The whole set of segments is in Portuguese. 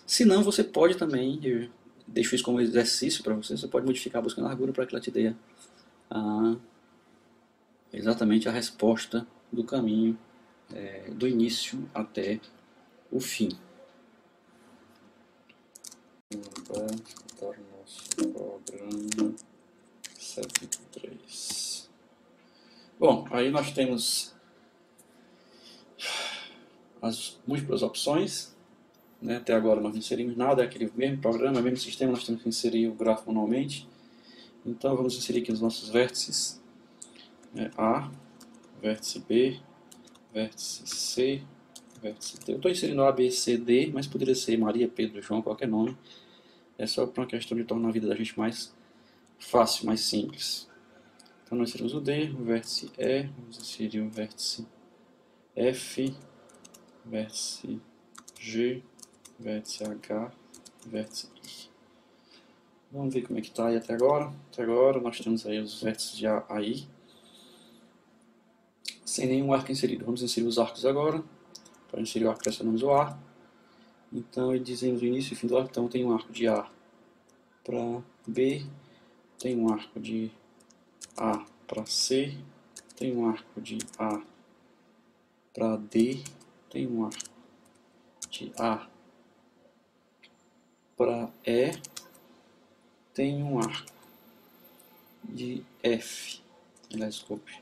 Se não, você pode também, eu deixo isso como exercício para você, você pode modificar a busca em largura para que ela te dê exatamente a resposta do caminho do início até o fim. Vamos escutar o nosso programa 73. Bom, aí nós temos as múltiplas opções, né? Até agora nós não inserimos nada, é aquele mesmo programa, mesmo sistema, nós temos que inserir o gráfico manualmente. Então vamos inserir aqui os nossos vértices, né? A, vértice B, vértice C, vértice D. Eu estou inserindo A, B, C, D, mas poderia ser Maria, Pedro, João, qualquer nome. É só para uma questão de tornar a vida da gente mais fácil, mais simples. Então nós inserimos o D, o vértice E, vamos inserir o vértice F, vértice G, vértice H, vértice I. Vamos ver como é que está aí até agora. Até agora nós temos aí os vértices de A a I, sem nenhum arco inserido. Vamos inserir os arcos agora. Para inserir o arco pressionamos o A. Então ele dizemos o início e o fim do arco. Então tem um arco de A para B, tem um arco de A para C, tem um arco de A para D, tem um arco de A para E, tem um arco de F, desculpe,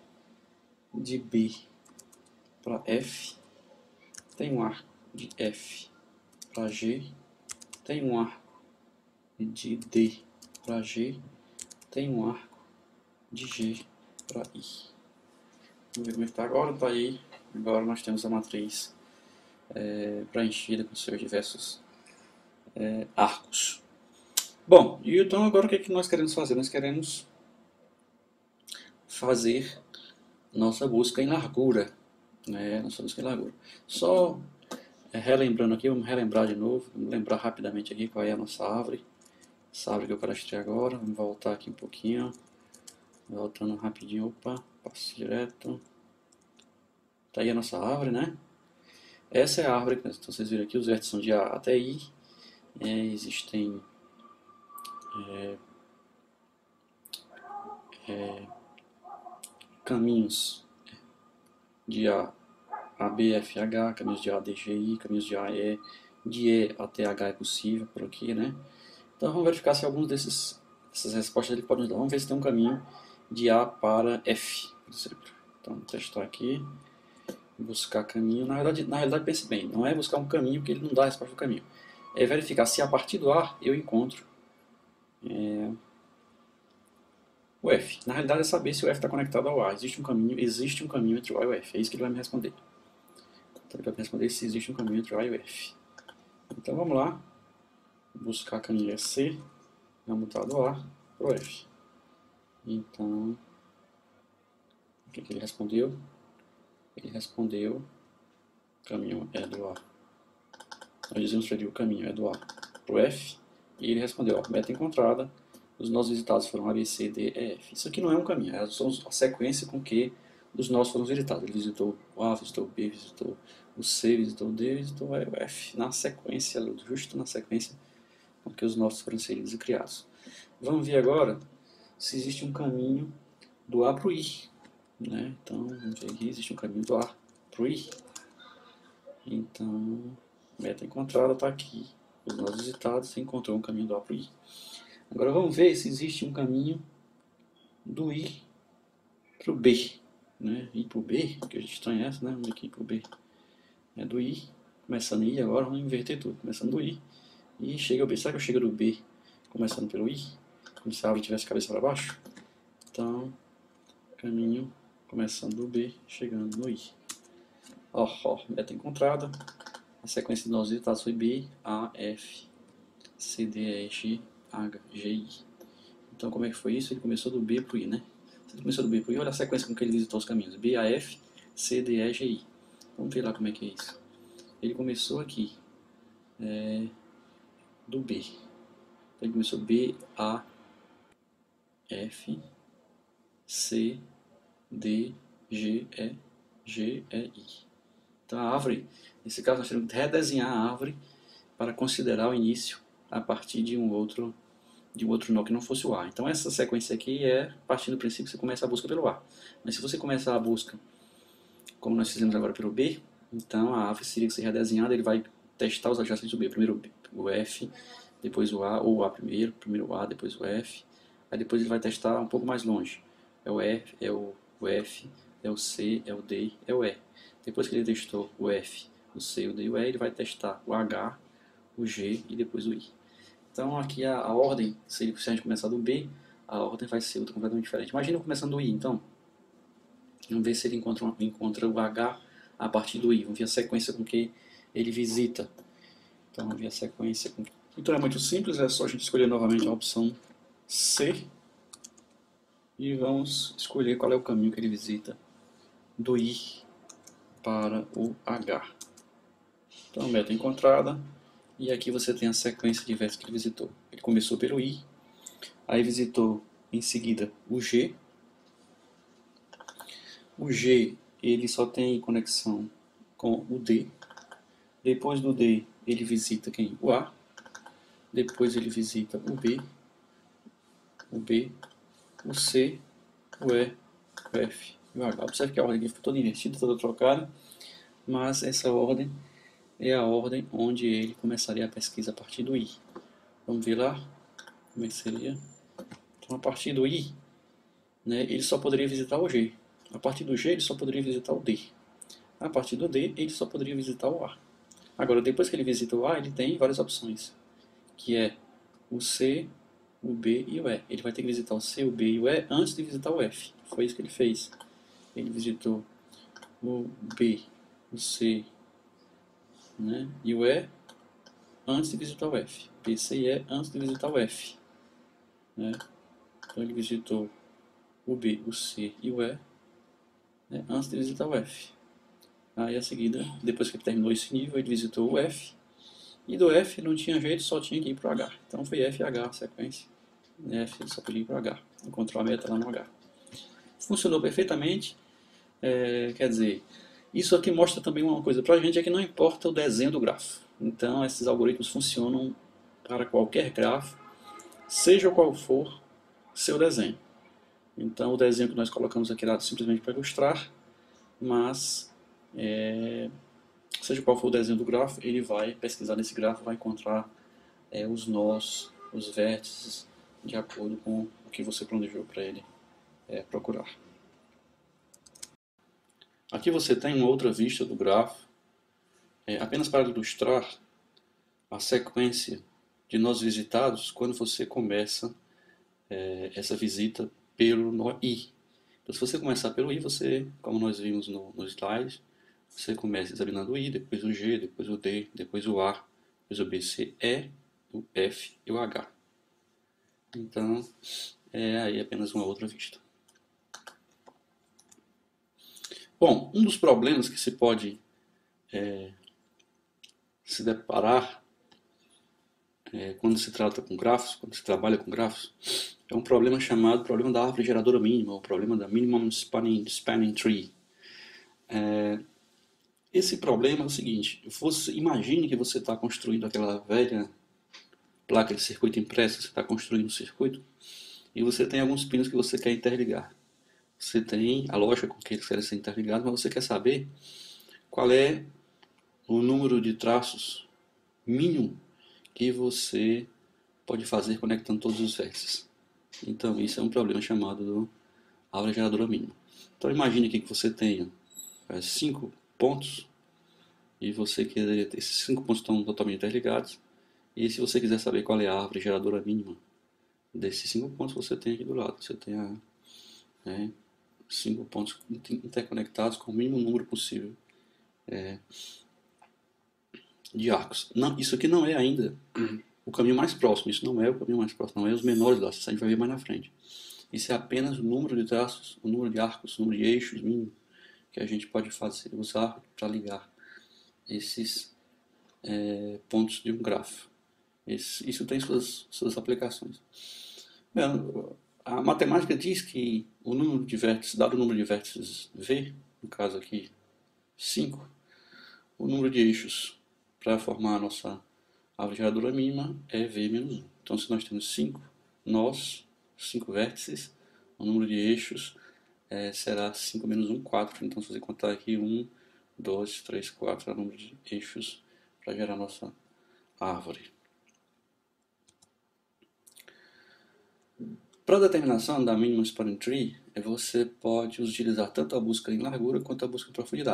de B para F, tem um arco de F para G, tem um arco de D para G, tem um arco de G para I. Vamos ver como é que está agora. Está aí. Agora nós temos a matriz preenchida com seus diversos arcos. Bom, e então agora o que é que nós queremos fazer? Nós queremos fazer nossa busca em largura. Nossa busca em largura. Só relembrando aqui, vamos relembrar de novo, vamos lembrar rapidamente aqui qual é a nossa árvore. Essa árvore que eu cadastrei agora, vamos voltar aqui um pouquinho. Voltando rapidinho, opa, passo direto. Tá aí a nossa árvore, né? Essa é a árvore, então vocês viram aqui, os vértices são de A até I. Existem caminhos de A a B, F, H, caminhos de A, D, G, I, caminhos de A, E, de E até H é possível por aqui, né? Então vamos verificar se alguns dessas respostas ele pode nos dar. Vamos ver se tem um caminho de A para F, por exemplo. Então vamos testar aqui, buscar caminho. Na realidade pense bem, não é buscar um caminho porque ele não dá a resposta do caminho. É verificar se a partir do A eu encontro o F. Na realidade é saber se o F está conectado ao A. Existe um caminho entre o A e o F. É isso que ele vai me responder. Então ele vai me responder se existe um caminho entre o A e o F. Então vamos lá. Buscar caminho é C. Vamos mudar do A para o F. Então, o que ele respondeu? Ele respondeu, o caminho é do A. Nós dizemos para ele o caminho é do A para o F. E ele respondeu, ó, meta encontrada. Os nós visitados foram A, B, C, D, E, F. Isso aqui não é um caminho, é só a sequência com que os nós foram visitados. Ele visitou o A, visitou o B, visitou o C, visitou o D, visitou o F. Na sequência, justo na sequência com que os nossos foram inseridos e criados. Vamos ver agora se existe um caminho do A para o I. Né? Então, vamos ver aqui, existe um caminho do A para o I. Então, meta encontrada está aqui. Os nós visitados, você encontrou um caminho do A para o I. Agora vamos ver se existe um caminho do I para o B. Né? I para o B, que a gente está essa, né? Vamos aqui para o B. É do I, começando I agora, vamos inverter tudo. Começando do I e chega ao B. Será que eu chego do B começando pelo I? Como se a árvore tivesse a cabeça para baixo? Então, caminho começando do B, chegando no I. Meta encontrada. A sequência de nós visitados foi B, A, F, C, D, E, G, H, G, I. Então, como é que foi isso? Ele começou do B para o I, né? Se ele começou do B para o I, olha a sequência com que ele visitou os caminhos. B, A, F, C, D, E, G, I. Vamos ver lá como é que é isso. Ele começou aqui, do B. Então, ele começou B, A, F, C, D, G, E, G, E, I. Então a árvore, nesse caso nós temos que redesenhar a árvore para considerar o início a partir de um outro nó que não fosse o A. Então essa sequência aqui é partindo do princípio que você começa a busca pelo A. Mas se você começar a busca, como nós fizemos agora pelo B, então a árvore seria que seja desenhada, ele vai testar os adjacentes do B. Primeiro o F, depois o A, ou o A primeiro o A, depois o F. Aí depois ele vai testar um pouco mais longe. É o F, é o F, é o C, é o D, é o E. Depois que ele testou o F, o C, o D e o E, ele vai testar o H, o G e depois o I. Então aqui a ordem, se a gente começar do B, a ordem vai ser outra completamente diferente. Imagina eu começando do I, então. Vamos ver se ele encontra o H a partir do I. Vamos ver a sequência com que ele visita. Então vamos ver a sequência. Então é muito simples, é só a gente escolher novamente a opção C. E vamos escolher qual é o caminho que ele visita do I para o H. Então, meta encontrada. E aqui você tem a sequência de versos que ele visitou. Ele começou pelo I, aí visitou em seguida o G. O G ele só tem conexão com o D. Depois do D ele visita quem? O A. Depois ele visita o B, o C, o E, o F e o H. Observe que a ordem aqui foi toda invertida, toda trocada, mas essa ordem é a ordem onde ele começaria a pesquisa a partir do I. Vamos ver lá como é que seria. Então, a partir do I, né, ele só poderia visitar o G. A partir do G, ele só poderia visitar o D. A partir do D, ele só poderia visitar o A. Agora, depois que ele visita o A, ele tem várias opções, que é o C, o B e o E. Ele vai ter que visitar o C, o B e o E antes de visitar o F. Foi isso que ele fez. Ele visitou o B, o C, né, e o E antes de visitar o F. B, C e E antes de visitar o F. Né? Então ele visitou o B, o C e o E, né, antes de visitar o F. Aí a seguida, depois que ele terminou esse nível, ele visitou o F. E do F não tinha jeito, só tinha que ir para o H. Então foi F e H a sequência. F ele só podia ir para o H. Encontrou a meta lá no H. Funcionou perfeitamente. Quer dizer, isso aqui mostra também uma coisa para a gente, é que não importa o desenho do grafo. Então esses algoritmos funcionam para qualquer grafo, seja qual for seu desenho. Então o desenho que nós colocamos aqui era simplesmente para ilustrar, mas seja qual for o desenho do grafo, ele vai pesquisar nesse grafo, vai encontrar os nós, os vértices, de acordo com o que você planejou para ele procurar. Aqui você tem uma outra vista do grafo, apenas para ilustrar a sequência de nós visitados quando você começa essa visita pelo nó I. Então, se você começar pelo I, você, como nós vimos no slide, você começa examinando o I, depois o G, depois o D, depois o A, depois o B, C, E, o F e o H. Então, aí apenas uma outra vista. Bom, um dos problemas que se pode se deparar quando se trata com grafos, quando se trabalha com grafos, é um problema chamado problema da árvore geradora mínima, ou problema da Minimum Spanning Tree. Esse problema é o seguinte: imagine que você está construindo aquela velha placa de circuito impressa, você está construindo um circuito, e você tem alguns pinos que você quer interligar. Você tem a lógica com que eles querem ser interligados, mas você quer saber qual é o número de traços mínimo que você pode fazer conectando todos os vértices. Então isso é um problema chamado do árvore geradora mínima. Então imagine aqui que você tenha 5 pontos e você quer esses 5 pontos estão totalmente interligados, e se você quiser saber qual é a árvore geradora mínima desses 5 pontos, você tem aqui do lado. Você tem 5 pontos interconectados com o mínimo número possível de arcos. Não, isso aqui não é ainda o caminho mais próximo. Isso não é o caminho mais próximo, não é os menores laços. Isso a gente vai ver mais na frente. Isso é apenas o número de traços, o número de arcos, o número de eixos mínimo que a gente pode usar para ligar esses pontos de um grafo. Isso tem suas aplicações. A matemática diz que o número de vértices, dado o número de vértices V, no caso aqui 5, o número de eixos para formar a nossa A árvore geradora mínima é V menos 1. Então, se nós temos 5 nós, 5 vértices, o número de eixos será 5 menos 1, 4. Então, se você contar aqui 1, 2, 3, 4 é o número de eixos para gerar a nossa árvore. Para a determinação da minimum spanning tree, você pode utilizar tanto a busca em largura quanto a busca em profundidade.